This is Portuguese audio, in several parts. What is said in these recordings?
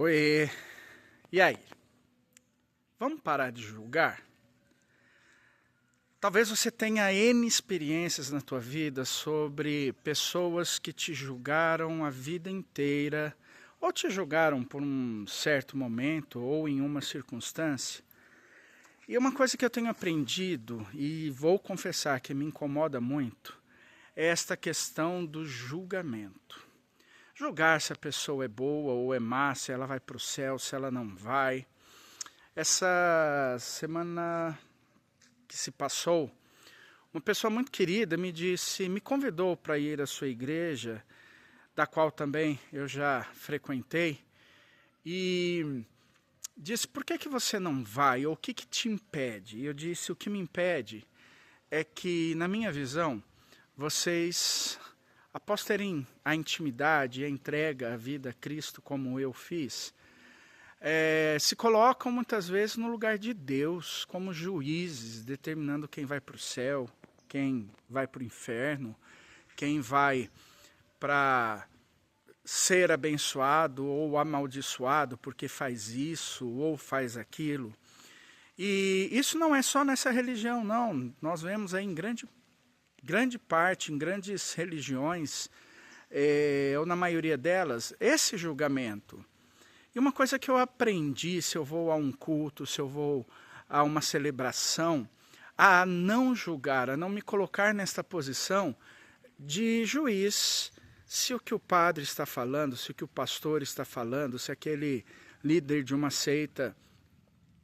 Oi, e aí? Vamos parar de julgar? Talvez você tenha N experiências na tua vida sobre pessoas que te julgaram a vida inteira, ou te julgaram por um certo momento, ou em uma circunstância. E uma coisa que eu tenho aprendido, e vou confessar que me incomoda muito, é esta questão do julgamento. Julgar se a pessoa é boa ou é má, se ela vai para o céu, se ela não vai. Essa semana que se passou, uma pessoa muito querida me convidou para ir à sua igreja, da qual também eu já frequentei, e disse, por que você não vai? Ou o que te impede? E eu disse, o que me impede é que, na minha visão, vocês, após terem a intimidade e a entrega à vida a Cristo como eu fiz, se colocam muitas vezes no lugar de Deus, como juízes, determinando quem vai para o céu, quem vai para o inferno, quem vai para ser abençoado ou amaldiçoado porque faz isso ou faz aquilo. E isso não é só nessa religião, não. Nós vemos aí em grande parte, em grandes religiões, ou na maioria delas, esse julgamento. E uma coisa que eu aprendi, se eu vou a um culto, se eu vou a uma celebração, a não julgar, a não me colocar nesta posição de juiz, se o que o padre está falando, se o que o pastor está falando, se aquele líder de uma seita,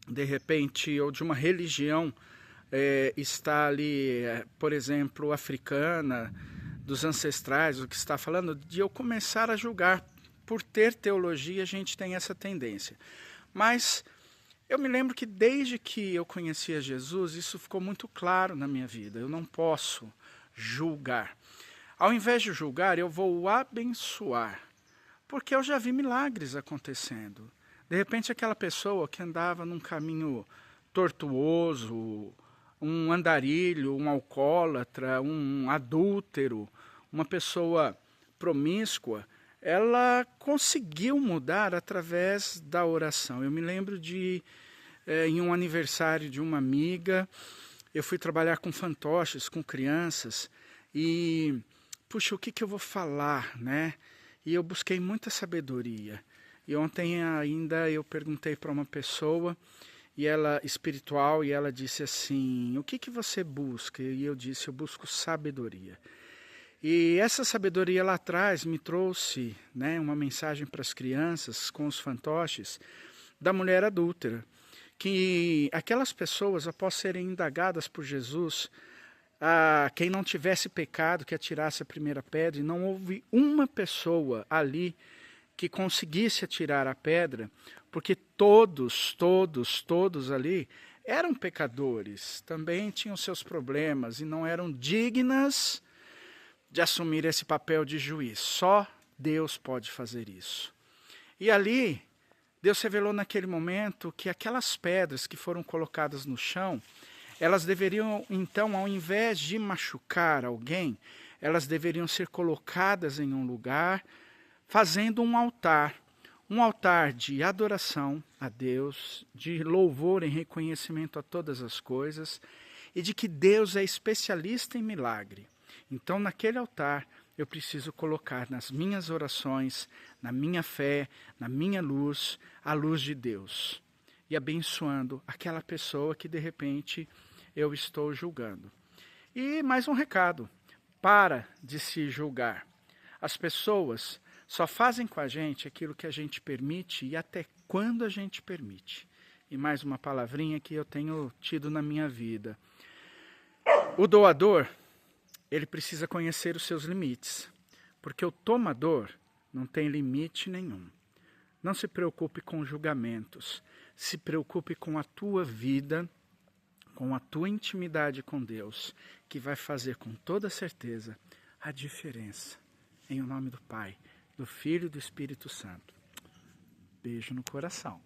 de repente, ou de uma religião, está ali, por exemplo, africana, dos ancestrais, o que está falando, de eu começar a julgar. Por ter teologia, a gente tem essa tendência. Mas eu me lembro que desde que eu conhecia Jesus, isso ficou muito claro na minha vida. Eu não posso julgar. Ao invés de julgar, eu vou abençoar. Porque eu já vi milagres acontecendo. De repente, aquela pessoa que andava num caminho tortuoso, um andarilho, um alcoólatra, um adúltero, uma pessoa promíscua, ela conseguiu mudar através da oração. Eu me lembro de, em um aniversário de uma amiga, eu fui trabalhar com fantoches, com crianças, e, puxa, o que eu vou falar, né? E eu busquei muita sabedoria. E ontem ainda eu perguntei para uma pessoa, e ela espiritual, e ela disse assim, o que você busca? E eu disse, eu busco sabedoria. E essa sabedoria lá atrás me trouxe, né, uma mensagem para as crianças com os fantoches da mulher adúltera, que aquelas pessoas, após serem indagadas por Jesus, quem não tivesse pecado que atirasse a primeira pedra, e não houve uma pessoa ali que conseguisse atirar a pedra, porque todos ali eram pecadores, também tinham seus problemas e não eram dignas de assumir esse papel de juiz. Só Deus pode fazer isso. E ali, Deus revelou naquele momento que aquelas pedras que foram colocadas no chão, elas deveriam, então, ao invés de machucar alguém, elas deveriam ser colocadas em um lugar, fazendo um altar de adoração a Deus, de louvor em reconhecimento a todas as coisas, e de que Deus é especialista em milagre. Então, naquele altar, eu preciso colocar nas minhas orações, na minha fé, na minha luz, a luz de Deus. E abençoando aquela pessoa que, de repente, eu estou julgando. E mais um recado, para de se julgar. As pessoas só fazem com a gente aquilo que a gente permite e até quando a gente permite. E mais uma palavrinha que eu tenho tido na minha vida. O doador, ele precisa conhecer os seus limites, porque o tomador não tem limite nenhum. Não se preocupe com julgamentos, se preocupe com a tua vida, com a tua intimidade com Deus, que vai fazer com toda certeza a diferença. Em nome do Pai, do Filho e do Espírito Santo. Beijo no coração.